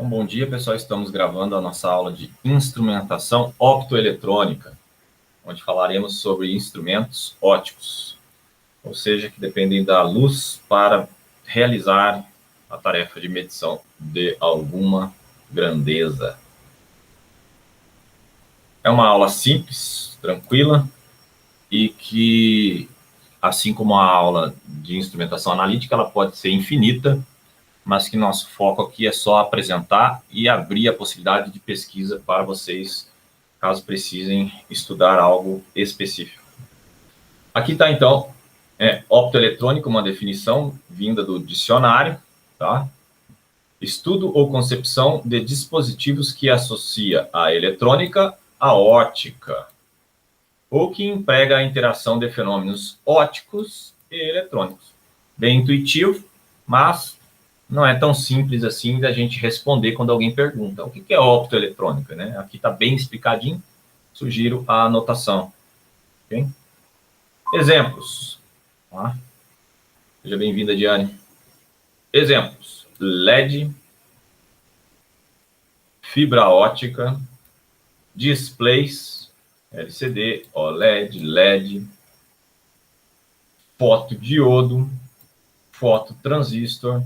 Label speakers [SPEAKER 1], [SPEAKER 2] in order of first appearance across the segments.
[SPEAKER 1] Então, bom dia, pessoal. Estamos gravando a nossa aula de instrumentação optoeletrônica, onde falaremos sobre instrumentos óticos, ou seja, que dependem da luz para realizar a tarefa de medição de alguma grandeza. É uma aula simples, tranquila, e que, assim como a aula de instrumentação analítica, ela pode ser infinita, mas que nosso foco aqui é só apresentar e abrir a possibilidade de pesquisa para vocês, caso precisem estudar algo específico. Aqui está, então, optoeletrônico, uma definição vinda do dicionário, tá? Estudo ou concepção de dispositivos que associa a eletrônica à ótica, ou que emprega a interação de fenômenos óticos e eletrônicos. Bem intuitivo, mas não é tão simples assim da gente responder quando alguém pergunta o que é optoeletrônica, né? Aqui está bem explicadinho, sugiro a anotação. Okay? Exemplos. Tá? Seja bem-vinda, Diane. Exemplos: LED, fibra ótica, displays, LCD, OLED, LED, fotodiodo, fototransistor,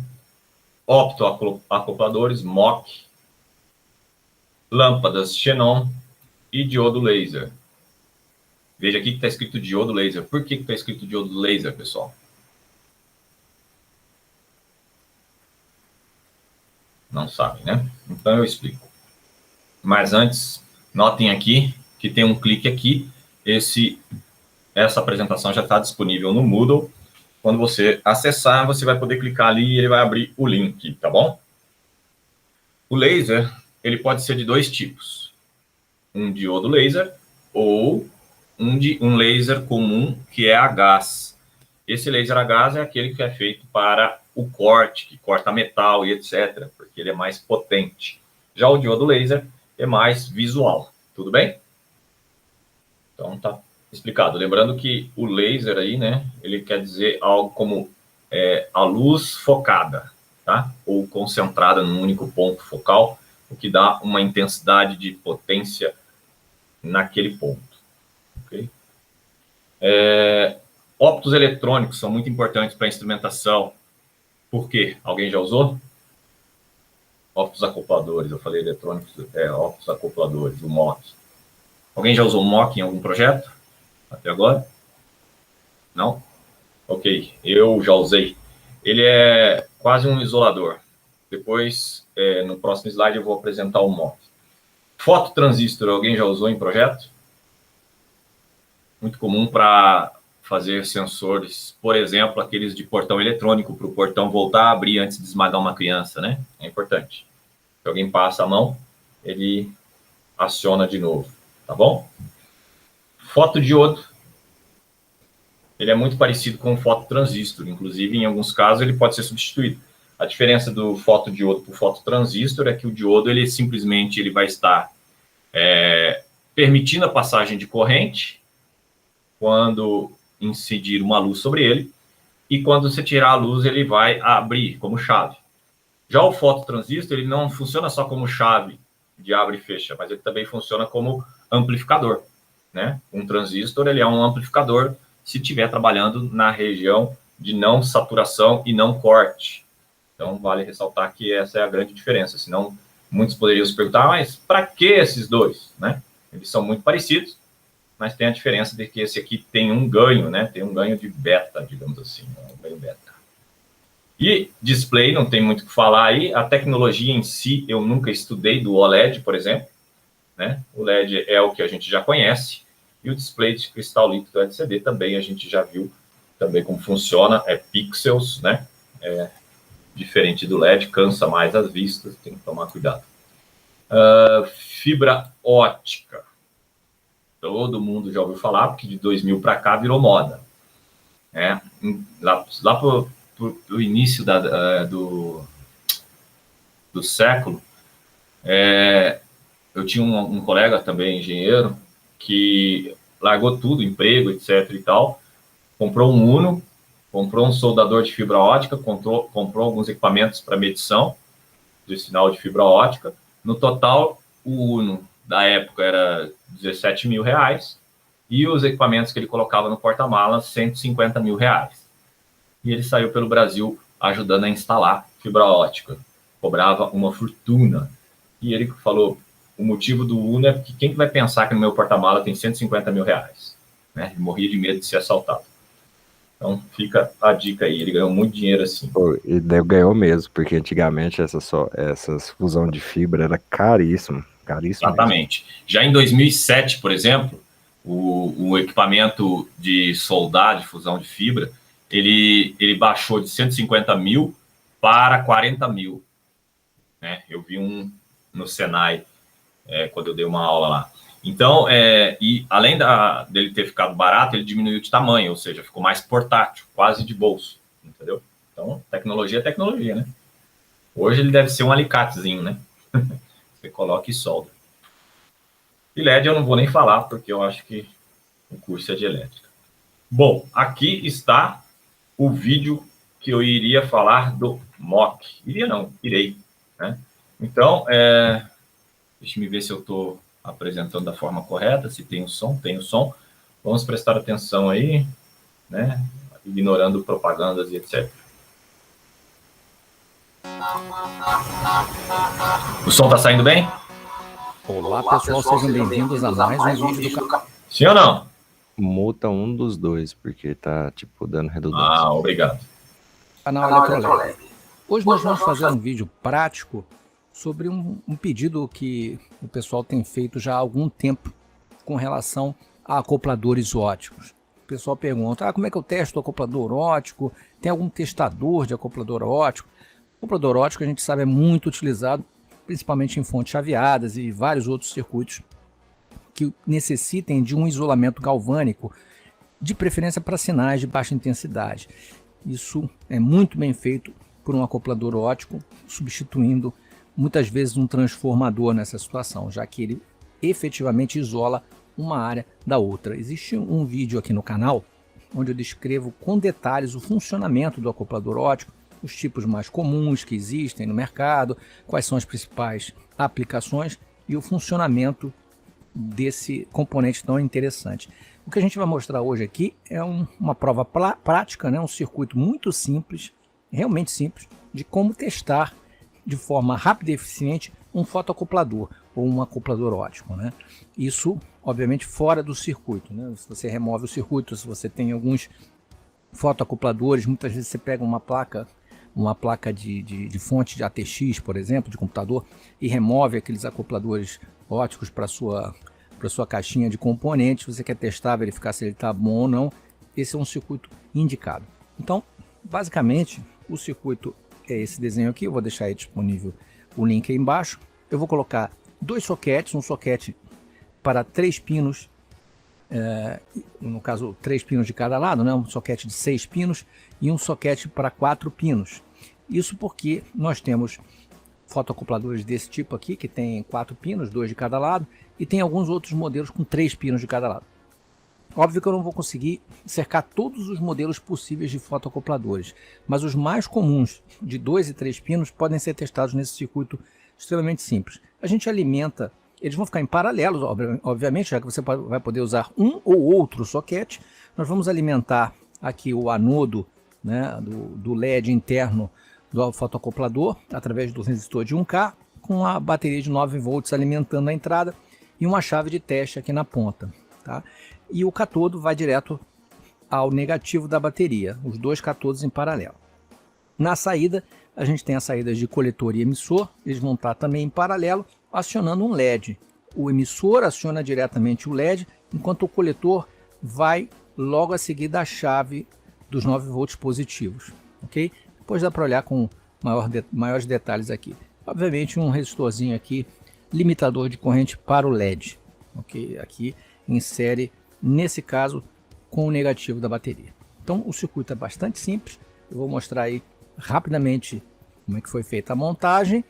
[SPEAKER 1] optoacopladores, MOC, lâmpadas xenon e diodo laser. Veja aqui que está escrito diodo laser. Por que está escrito diodo laser, pessoal? Não sabe, né? Então eu explico. Mas antes, notem aqui que tem um clique aqui. Essa apresentação já está disponível no Moodle. Quando você acessar, você vai poder clicar ali e ele vai abrir o link, tá bom? O laser, ele pode ser de dois tipos. Um diodo laser ou um laser comum, que é a gás. Esse laser a gás é aquele que é feito para o corte, que corta metal e etc., porque ele é mais potente. Já o diodo laser é mais visual, tudo bem? Então tá explicado. Lembrando que o laser aí, né, ele quer dizer algo como a luz focada, tá? Ou concentrada num único ponto focal, o que dá uma intensidade de potência naquele ponto. Okay? Ópticos eletrônicos são muito importantes para a instrumentação. Por quê? Alguém já usou? Ópticos acopladores, eu falei eletrônicos, ópticos acopladores, o MOC. Alguém já usou o MOC em algum projeto? Até agora? Não? Ok, eu já usei. Ele é quase um isolador. Depois, no próximo slide, eu vou apresentar o MOC. Fototransistor, alguém já usou em projeto? Muito comum para fazer sensores, por exemplo, aqueles de portão eletrônico, para o portão voltar a abrir antes de esmagar uma criança, né? É importante. Se alguém passa a mão, ele aciona de novo, tá bom? Fotodiodo, ele é muito parecido com o fototransistor, inclusive, em alguns casos, ele pode ser substituído. A diferença do fotodiodo para o fototransistor é que o diodo, ele simplesmente vai estar permitindo a passagem de corrente quando incidir uma luz sobre ele, e quando você tirar a luz, ele vai abrir como chave. Já o fototransistor, ele não funciona só como chave de abre e fecha, mas ele também funciona como amplificador, né? Um transistor, ele é um amplificador se estiver trabalhando na região de não saturação e não corte. Então, vale ressaltar que essa é a grande diferença, senão muitos poderiam se perguntar, mas para que esses dois, né? Eles são muito parecidos, mas tem a diferença de que esse aqui tem um ganho, né? Tem um ganho de beta, digamos assim, um ganho beta. E display, não tem muito o que falar aí. A tecnologia em si, eu nunca estudei do OLED, por exemplo, né? O LED é o que a gente já conhece, e o display de cristal líquido LCD também a gente já viu também como funciona, é pixels, né? É diferente do LED, cansa mais as vistas, tem que tomar cuidado. Fibra ótica. Todo mundo já ouviu falar, porque de 2000 para cá virou moda. Lá para o início do século, eu tinha um colega também, engenheiro, que largou tudo, emprego, etc. e tal, comprou um Uno, comprou um soldador de fibra ótica, comprou alguns equipamentos para medição de sinal de fibra ótica. No total, o Uno da época era R$17.000 e os equipamentos que ele colocava no porta-malas, R$150.000. E ele saiu pelo Brasil ajudando a instalar fibra ótica. Cobrava uma fortuna. E ele falou, o motivo do Uno é porque quem vai pensar que no meu porta-mala tem R$150.000? Né? Ele morria de medo de ser assaltado. Então, fica a dica aí. Ele ganhou muito dinheiro assim.
[SPEAKER 2] Pô, e ganhou mesmo, porque antigamente essas fusão de fibra era caríssimo. Caríssimo
[SPEAKER 1] Exatamente. Mesmo. Já em 2007, por exemplo, o equipamento de soldar, de fusão de fibra, ele baixou de 150 mil para 40 mil. Né? Eu vi um no Senai, quando eu dei uma aula lá. Então, e além dele ter ficado barato, ele diminuiu de tamanho, ou seja, ficou mais portátil, quase de bolso, entendeu? Então, tecnologia é tecnologia, né? Hoje ele deve ser um alicatezinho, né? Você coloca e solda. E LED eu não vou nem falar, porque eu acho que o curso é de elétrica. Bom, aqui está o vídeo que eu iria falar do MOC. Iria não, irei. Né? Então, deixa eu ver se eu estou apresentando da forma correta, se tem o som, tem o som. Vamos prestar atenção aí, né? Ignorando propagandas e etc. O som está saindo bem?
[SPEAKER 3] Olá, pessoal, sejam bem-vindos a mais um vídeo do canal.
[SPEAKER 1] Sim ou não?
[SPEAKER 2] Muta um dos dois, porque tá, tipo, dando redundância.
[SPEAKER 1] Ah, obrigado.
[SPEAKER 3] Canal Eletroleve. Hoje nós vamos fazer um vídeo prático sobre um pedido que o pessoal tem feito já há algum tempo com relação a acopladores óticos. O pessoal pergunta, como é que eu testo o acoplador ótico? Tem algum testador de acoplador ótico? O acoplador ótico, a gente sabe, é muito utilizado, principalmente em fontes chaveadas e vários outros circuitos que necessitem de um isolamento galvânico, de preferência para sinais de baixa intensidade. Isso é muito bem feito por um acoplador ótico, substituindo muitas vezes um transformador nessa situação, já que ele efetivamente isola uma área da outra. Existe um vídeo aqui no canal onde eu descrevo com detalhes o funcionamento do acoplador ótico, os tipos mais comuns que existem no mercado, quais são as principais aplicações e o funcionamento desse componente tão interessante. O que a gente vai mostrar hoje aqui é uma prova prática, né? Um circuito muito simples, realmente simples, de como testar de forma rápida e eficiente um fotoacoplador ou um acoplador ótico, né? Isso, obviamente, fora do circuito, né? Se você remove o circuito, se você tem alguns fotoacopladores, muitas vezes você pega uma placa de fonte de ATX, por exemplo, de computador, e remove aqueles acopladores óticos para sua caixinha de componentes. Você quer testar, verificar se ele está bom ou não. Esse é um circuito indicado. Então, basicamente, o circuito é esse desenho aqui. Eu vou deixar aí disponível o link aí embaixo. Eu vou colocar dois soquetes, um soquete para 3 pinos, no caso 3 pinos de cada lado, né? Um soquete de 6 pinos e um soquete para 4 pinos. Isso porque nós temos fotoacopladores desse tipo aqui, que tem 4 pinos, 2 de cada lado, e tem alguns outros modelos com 3 pinos de cada lado. Óbvio que eu não vou conseguir cercar todos os modelos possíveis de fotoacopladores, mas os mais comuns, de 2 e 3 pinos, podem ser testados nesse circuito extremamente simples. A gente alimenta, eles vão ficar em paralelos, obviamente, já que você vai poder usar um ou outro soquete. Nós vamos alimentar aqui o anodo, né, do LED interno do fotoacoplador, através do resistor de 1K, com a bateria de 9 volts alimentando a entrada e uma chave de teste aqui na ponta. Tá? E o catodo vai direto ao negativo da bateria, os dois catodos em paralelo. Na saída, a gente tem as saídas de coletor e emissor, eles vão estar também em paralelo, acionando um LED. O emissor aciona diretamente o LED, enquanto o coletor vai logo a seguir da chave dos 9 volts positivos. Ok? Depois dá para olhar com maiores detalhes aqui. Obviamente um resistorzinho aqui, limitador de corrente para o LED. Ok? Aqui insere, nesse caso, com o negativo da bateria. Então o circuito é bastante simples. Eu vou mostrar aí rapidamente como é que foi feita a montagem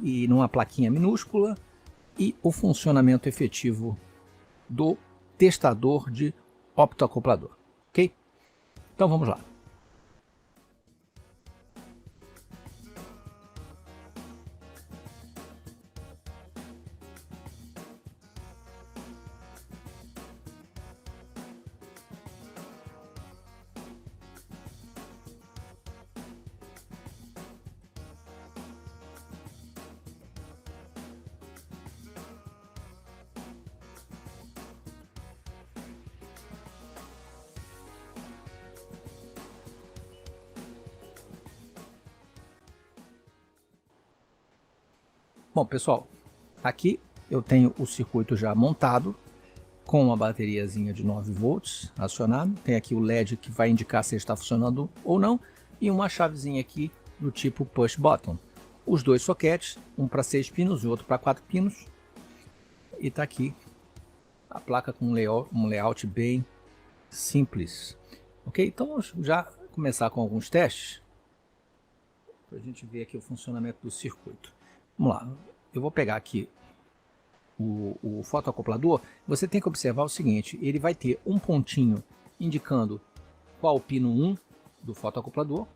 [SPEAKER 3] e numa plaquinha minúscula e o funcionamento efetivo do testador de optoacoplador. Ok? Então vamos lá. Bom, pessoal, aqui eu tenho o circuito já montado, com uma bateriazinha de 9 volts acionado. Tem aqui o LED que vai indicar se ele está funcionando ou não. E uma chavezinha aqui do tipo push button. Os dois soquetes, um para 6 pinos e outro para 4 pinos. E está aqui a placa com um layout bem simples. Ok? Então vamos já começar com alguns testes. Para a gente ver aqui o funcionamento do circuito. Vamos lá. Eu vou pegar aqui o fotoacoplador. Você tem que observar o seguinte, ele vai ter um pontinho indicando qual o pino 1 do fotoacoplador.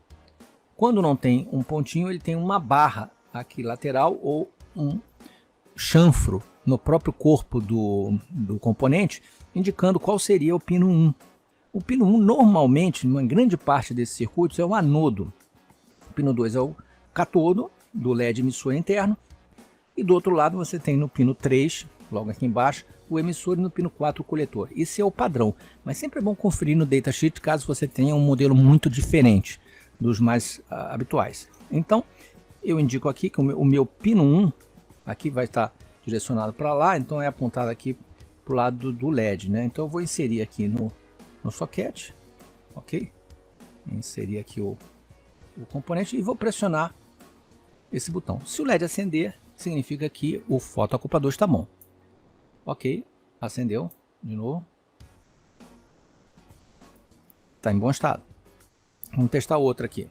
[SPEAKER 3] Quando não tem um pontinho, ele tem uma barra aqui lateral ou um chanfro no próprio corpo do componente, indicando qual seria o pino 1. O pino 1 normalmente, numa grande parte desses circuitos, é um anodo. O pino 2 é o catodo do LED emissor interno. E do outro lado você tem no pino 3, logo aqui embaixo, o emissor e no pino 4 o coletor. Esse é o padrão, mas sempre é bom conferir no datasheet caso você tenha um modelo muito diferente dos mais habituais. Então, eu indico aqui que o meu pino 1 aqui vai estar direcionado para lá, então é apontado aqui para o lado do LED, né? Então eu vou inserir aqui no soquete, ok? Inserir aqui o componente e vou pressionar esse botão. Se o LED acender, significa que o fotoacoplador está bom. Ok, acendeu de novo. Está em bom estado. Vamos testar outro aqui.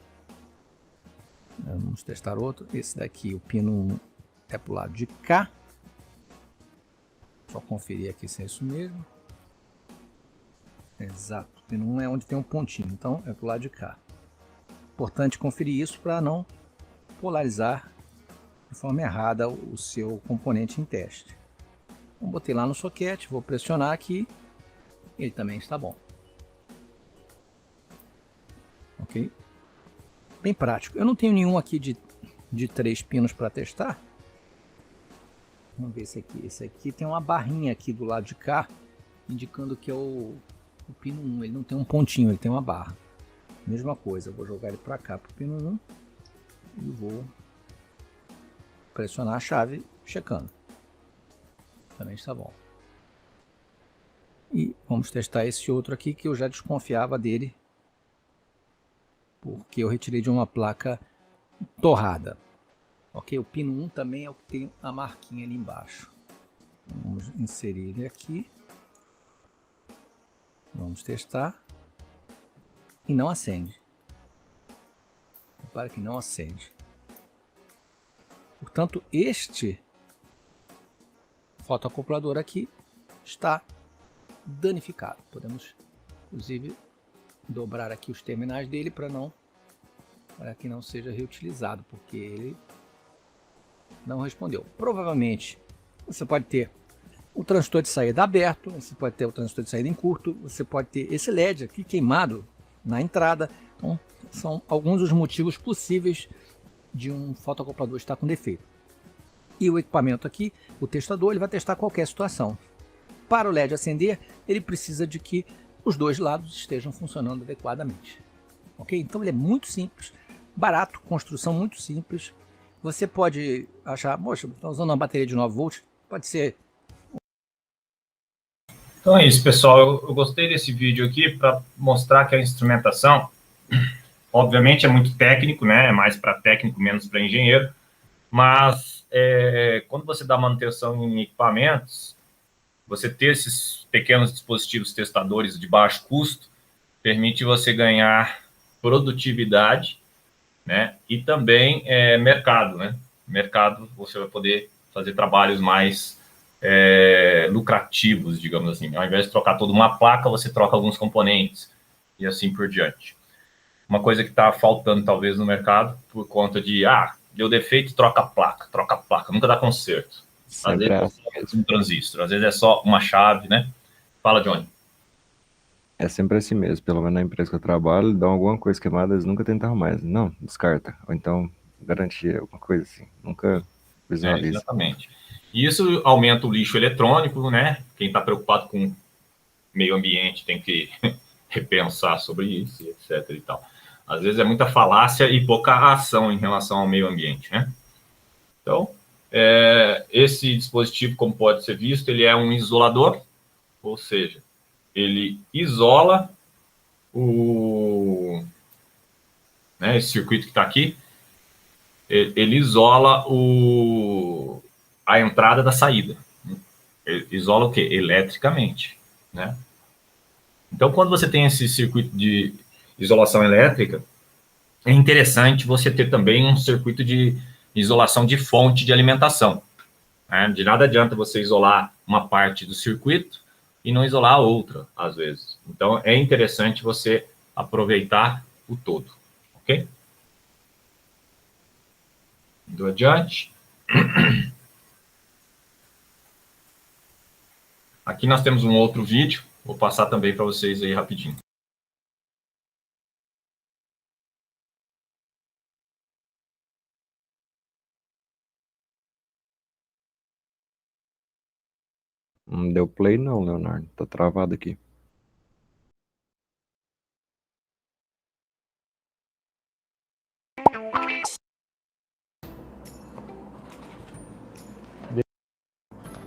[SPEAKER 3] Vamos testar outro. Esse daqui, o pino 1 é para o lado de cá. Só conferir aqui se é isso mesmo. Exato, o pino 1 é onde tem um pontinho, então é para o lado de cá. Importante conferir isso para não polarizar de forma errada o seu componente em teste. Então, botei lá no soquete, vou pressionar aqui, ele também está bom. Ok? Bem prático. Eu não tenho nenhum aqui de 3 pinos para testar. Vamos ver esse aqui. Esse aqui tem uma barrinha aqui do lado de cá, indicando que é o pino 1. Ele não tem um pontinho, ele tem uma barra. Mesma coisa, eu vou jogar ele para cá, para o pino 1, e vou pressionar a chave, checando. Também está bom. E vamos testar esse outro aqui que eu já desconfiava dele, porque eu retirei de uma placa torrada. Ok, o pino 1 também é o que tem a marquinha ali embaixo. Vamos inserir ele aqui. Vamos testar. E não acende. Repare que não acende. Portanto, este fotoacoplador aqui está danificado. Podemos, inclusive, dobrar aqui os terminais dele para que não seja reutilizado, porque ele não respondeu. Provavelmente, você pode ter o transistor de saída aberto, você pode ter o transistor de saída em curto, você pode ter esse LED aqui queimado na entrada. Então, são alguns dos motivos possíveis de um fotoacoplador estar com defeito. E o equipamento aqui, o testador, ele vai testar qualquer situação. Para o LED acender, ele precisa de que os dois lados estejam funcionando adequadamente. Ok? Então ele é muito simples, barato, construção muito simples. Você pode achar, poxa, estou usando uma bateria de 9 volts, pode ser.
[SPEAKER 1] Então é isso, pessoal. Eu gostei desse vídeo aqui para mostrar que a instrumentação, obviamente, é muito técnico, né? É mais para técnico, menos para engenheiro. Mas quando você dá manutenção em equipamentos, você ter esses pequenos dispositivos testadores de baixo custo permite você ganhar produtividade, né? E também mercado, né? Mercado, você vai poder fazer trabalhos mais lucrativos, digamos assim. Ao invés de trocar toda uma placa, você troca alguns componentes e assim por diante. Uma coisa que está faltando talvez no mercado por conta de deu defeito, troca a placa, nunca dá conserto. Às vezes é só um transistor, às vezes é só uma chave, né? Fala, Johnny.
[SPEAKER 2] É sempre assim mesmo, pelo menos na empresa que eu trabalho, dão alguma coisa queimada, eles nunca tentam mais. Não, descarta. Ou então, garantia, alguma coisa assim. Nunca visualiza.
[SPEAKER 1] Exatamente. E isso aumenta o lixo eletrônico, né? Quem está preocupado com meio ambiente tem que repensar sobre isso, etc. e tal. Às vezes é muita falácia e pouca ação em relação ao meio ambiente, né? Então, Esse dispositivo, como pode ser visto, ele é um isolador, ou seja, ele isola esse circuito que está aqui, ele isola a entrada da saída. Ele isola o quê? Eletricamente, né? Então, quando você tem esse circuito de isolação elétrica, é interessante você ter também um circuito de isolação de fonte de alimentação, né? De nada adianta você isolar uma parte do circuito e não isolar a outra, às vezes. Então, é interessante você aproveitar o todo, ok? Indo adiante. Aqui nós temos um outro vídeo, vou passar também para vocês aí rapidinho.
[SPEAKER 2] Não deu play não, Leonardo. Tá travado aqui.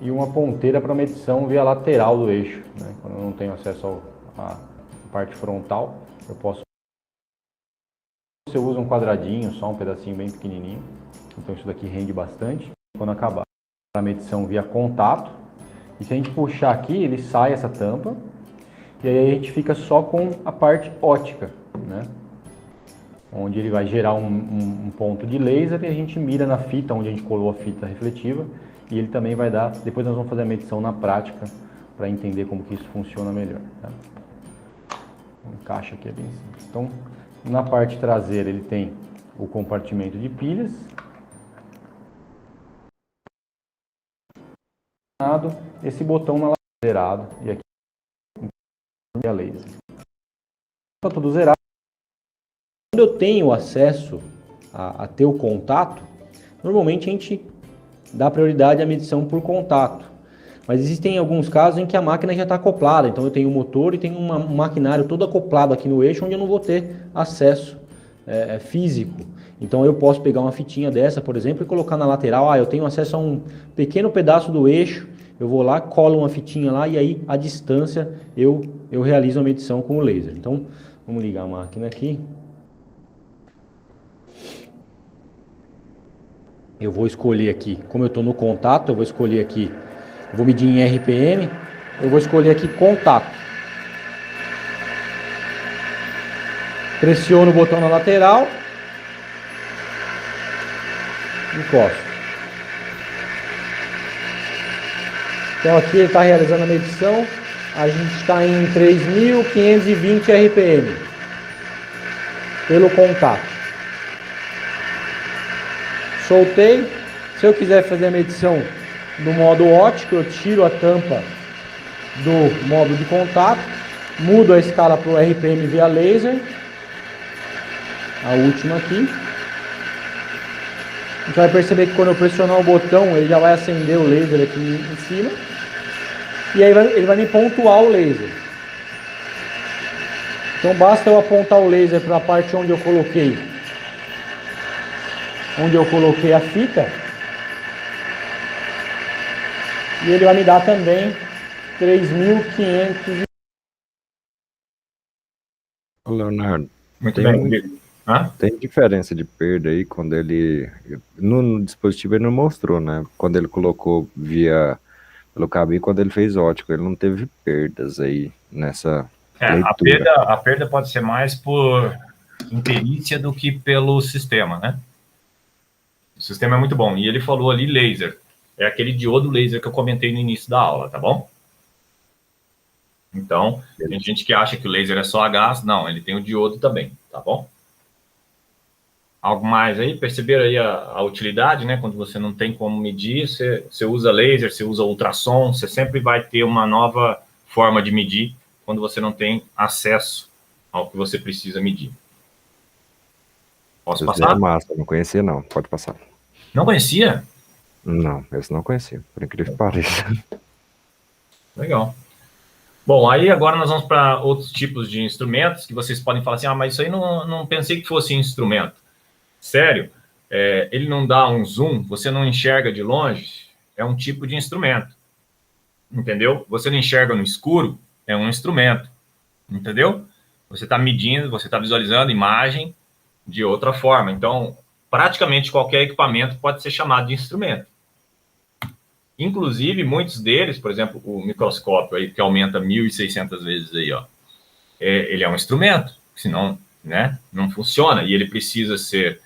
[SPEAKER 4] E uma ponteira para medição via lateral do eixo, né? Quando eu não tenho acesso à parte frontal, eu posso... Você usa um quadradinho, só um pedacinho bem pequenininho, então isso daqui rende bastante. Quando acabar a medição via contato, e se a gente puxar aqui, ele sai essa tampa, e aí a gente fica só com a parte ótica, né? Onde ele vai gerar um ponto de laser e a gente mira na fita, onde a gente colou a fita refletiva, e ele também vai dar, depois nós vamos fazer a medição na prática, para entender como que isso funciona melhor, tá? O encaixe aqui é bem simples. Então, na parte traseira ele tem o compartimento de pilhas, esse botão na zerado, e aqui a laser. Está tudo zerado. Quando eu tenho acesso a ter o contato, normalmente a gente dá prioridade à medição por contato. Mas existem alguns casos em que a máquina já está acoplada, então eu tenho um motor e tenho um maquinário todo acoplado aqui no eixo, onde eu não vou ter acesso físico. Então eu posso pegar uma fitinha dessa, por exemplo, e colocar na lateral. Eu tenho acesso a um pequeno pedaço do eixo, eu vou lá, colo uma fitinha lá e aí à distância eu realizo a medição com o laser. Então vamos ligar a máquina aqui. Eu vou escolher aqui, como eu estou no contato, eu vou escolher aqui, eu vou medir em RPM, eu vou escolher aqui contato. Pressiono o botão na lateral, encosto. Então aqui ele está realizando a medição, a gente está em 3.520 RPM, pelo contato. Soltei. Se eu quiser fazer a medição no modo óptico, eu tiro a tampa do modo de contato, mudo a escala para o RPM via laser, a última aqui. A gente vai perceber que quando eu pressionar o botão, ele já vai acender o laser aqui em cima, e aí ele vai me pontuar o laser. Então basta eu apontar o laser para a parte onde eu coloquei a fita, e ele vai me dar também 3.500.
[SPEAKER 2] Leonardo,
[SPEAKER 1] Muito bem.
[SPEAKER 2] Tem diferença de perda aí quando ele... No dispositivo ele não mostrou, né? Quando ele colocou pelo cabo e quando ele fez ótico, ele não teve perdas aí nessa leitura.
[SPEAKER 1] A perda pode ser mais por imperícia do que pelo sistema, né? O sistema é muito bom. E ele falou ali laser. É aquele diodo laser que eu comentei no início da aula, tá bom? Então, tem gente que acha que o laser é só a gás. Não, ele tem o diodo também, tá bom? Algo mais aí? Perceberam aí a utilidade, né? Quando você não tem como medir, você usa laser, você usa ultrassom, você sempre vai ter uma nova forma de medir quando você não tem acesso ao que você precisa medir. Posso passar?
[SPEAKER 2] É massa, não conhecia não, pode passar.
[SPEAKER 1] Não conhecia?
[SPEAKER 2] Não, esse não conhecia, por incrível que pareça.
[SPEAKER 1] Legal. Bom, aí agora nós vamos para outros tipos de instrumentos que vocês podem falar assim, mas isso aí não pensei que fosse instrumento. Sério, ele não dá um zoom, você não enxerga de longe, é um tipo de instrumento, entendeu? Você não enxerga no escuro, é um instrumento, entendeu? Você está medindo, você está visualizando imagem de outra forma. Então, praticamente qualquer equipamento pode ser chamado de instrumento. Inclusive, muitos deles, por exemplo, o microscópio aí, que aumenta 1.600 vezes aí, ó, ele é um instrumento, senão, né, não funciona. E ele precisa ser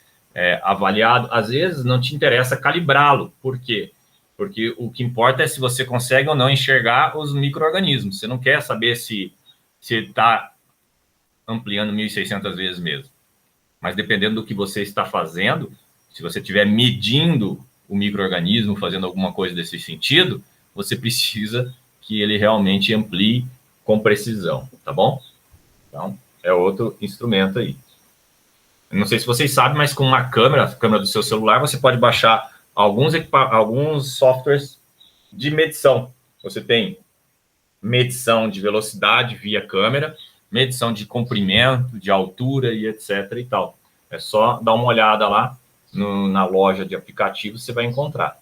[SPEAKER 1] avaliado. Às vezes, não te interessa calibrá-lo. Por quê? Porque o que importa é se você consegue ou não enxergar os micro-organismos. Você não quer saber se está ampliando 1.600 vezes mesmo. Mas dependendo do que você está fazendo, se você estiver medindo o micro-organismo, fazendo alguma coisa desse sentido, você precisa que ele realmente amplie com precisão, tá bom? Então, é outro instrumento aí. Eu não sei se vocês sabem, mas com uma câmera, a câmera do seu celular, você pode baixar alguns softwares de medição. Você tem medição de velocidade via câmera, medição de comprimento, de altura e etc e tal. É só dar uma olhada lá na loja de aplicativos, você vai encontrar.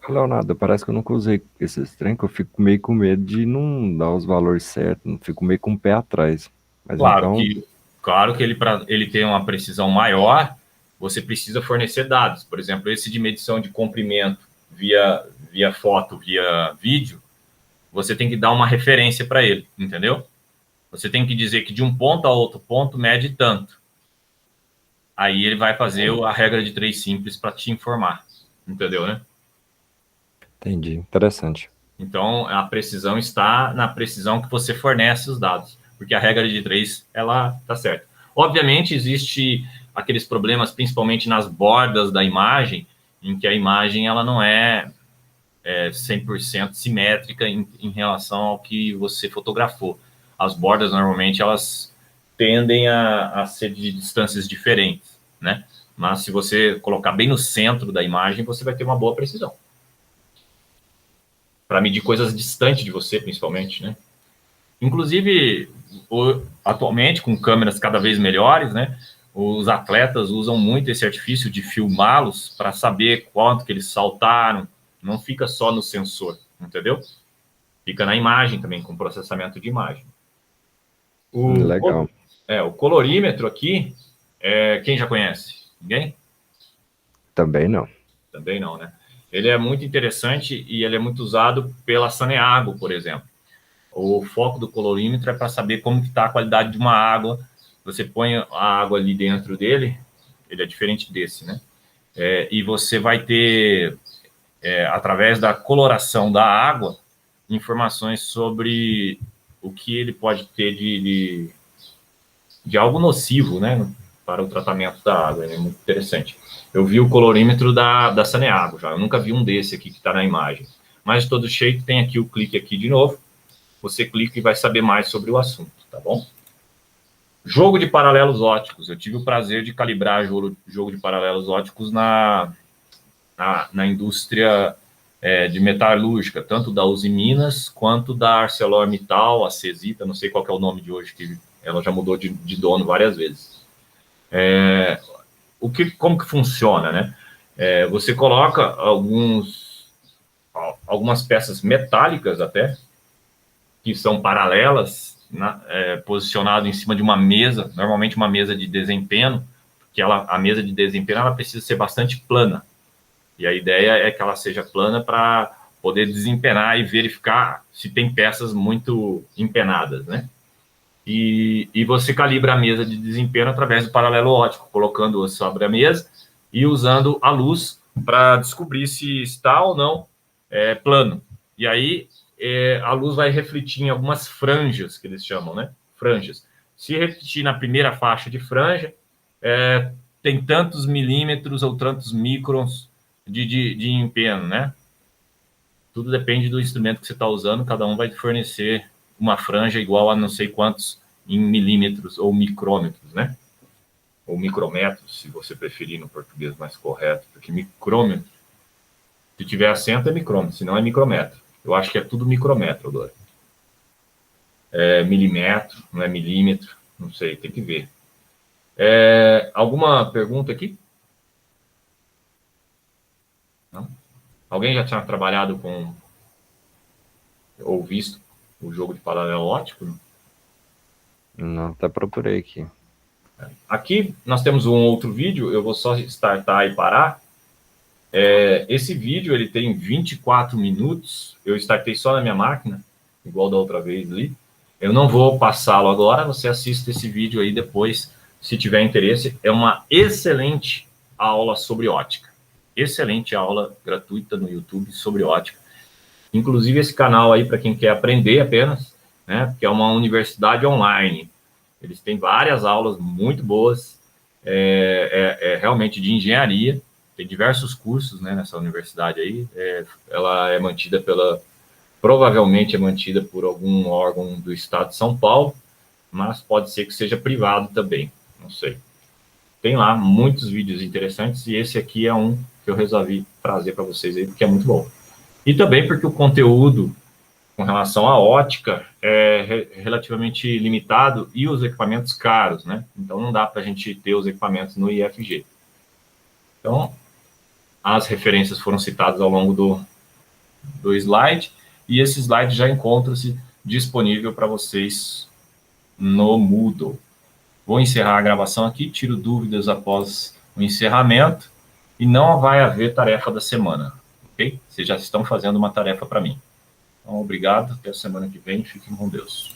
[SPEAKER 2] Leonardo, parece que eu nunca usei esses trem, que eu fico meio com medo de não dar os valores certos, fico meio com o pé atrás. Mas
[SPEAKER 1] Claro
[SPEAKER 2] então,
[SPEAKER 1] que ele, para ele ter uma precisão maior, você precisa fornecer dados. Por exemplo, esse de medição de comprimento via foto, via vídeo, você tem que dar uma referência para ele, entendeu? Você tem que dizer que de um ponto a outro ponto mede tanto. Aí ele vai fazer a regra de 3 simples para te informar, entendeu, né?
[SPEAKER 2] entendi, interessante.
[SPEAKER 1] Então, a precisão está na precisão que você fornece os dados, porque a regra de 3, ela tá certa. Obviamente, existe aqueles problemas, principalmente nas bordas da imagem, em que a imagem ela não é 100% simétrica em relação ao que você fotografou. As bordas, normalmente, elas tendem a ser de distâncias diferentes, né? Mas se você colocar bem no centro da imagem, você vai ter uma boa precisão. Para medir coisas distantes de você, principalmente, né? Inclusive, atualmente, com câmeras cada vez melhores, né? Os atletas usam muito esse artifício de filmá-los para saber quanto que eles saltaram. Não fica só no sensor, entendeu? Fica na imagem também, com processamento de imagem.
[SPEAKER 2] Legal.
[SPEAKER 1] O colorímetro aqui, quem já conhece? Ninguém?
[SPEAKER 2] Também não.
[SPEAKER 1] Também não, né? Ele é muito interessante e ele é muito usado pela Saneago, por exemplo. O foco do colorímetro é para saber como está a qualidade de uma água. Você põe a água ali dentro dele, ele é diferente desse, né? E você vai ter, através da coloração da água, informações sobre o que ele pode ter de algo nocivo, né? Para o tratamento da água. É muito interessante. Eu vi o colorímetro da Saneago já. Eu nunca vi um desse aqui que está na imagem. Mas, de todo jeito, tem aqui o clique aqui de novo. Você clica e vai saber mais sobre o assunto, tá bom? Jogo de paralelos óticos. Eu tive o prazer de calibrar jogo de paralelos óticos na indústria de metalúrgica, tanto da Uzi Minas quanto da ArcelorMittal, a Cesita, não sei qual que é o nome de hoje, que ela já mudou de dono várias vezes. Como que funciona, né? Você coloca algumas peças metálicas até, que são paralelas, posicionado em cima de uma mesa, normalmente uma mesa de desempenho, porque a mesa de desempenho ela precisa ser bastante plana. E a ideia é que ela seja plana para poder desempenar e verificar se tem peças muito empenadas, né? E você calibra a mesa de desempenho através do paralelo óptico, colocando sobre a mesa e usando a luz para descobrir se está ou não plano. E aí a luz vai refletir em algumas franjas, que eles chamam, né? Franjas. Se refletir na primeira faixa de franja, tem tantos milímetros ou tantos microns de empenho, né? Tudo depende do instrumento que você está usando, cada um vai fornecer uma franja igual a não sei quantos em milímetros ou micrômetros, né? Ou micrômetros, se você preferir no português mais correto, porque micrômetro, se tiver acento é micrômetro, se não é micrômetro. Eu acho que é tudo micrômetro, Dora. Milímetro, não é milímetro, não sei, tem que ver. Alguma pergunta aqui? Alguém já tinha trabalhado com ou visto o jogo de paralelo óptico?
[SPEAKER 2] Não, até procurei aqui.
[SPEAKER 1] Aqui nós temos um outro vídeo, eu vou só startar e parar. Esse vídeo ele tem 24 minutos, eu startei só na minha máquina, igual da outra vez ali. Eu não vou passá-lo agora, você assiste esse vídeo aí depois, se tiver interesse. É uma excelente aula sobre ótica. Excelente aula gratuita no YouTube sobre ótica. Inclusive esse canal aí para quem quer aprender apenas, né? Porque é uma universidade online. Eles têm várias aulas muito boas, realmente de engenharia. Tem diversos cursos, né, nessa universidade aí. Ela é mantida provavelmente é mantida por algum órgão do estado de São Paulo, mas pode ser que seja privado também, não sei. Tem lá muitos vídeos interessantes e esse aqui é um que eu resolvi trazer para vocês aí, porque é muito bom. E também porque o conteúdo com relação à ótica é relativamente limitado e os equipamentos caros, né? Então não dá para a gente ter os equipamentos no IFG. Então, as referências foram citadas ao longo do slide, e esse slide já encontra-se disponível para vocês no Moodle. Vou encerrar a gravação aqui, tiro dúvidas após o encerramento, e não vai haver tarefa da semana, ok? Vocês já estão fazendo uma tarefa para mim. Então, obrigado, até a semana que vem, fiquem com Deus.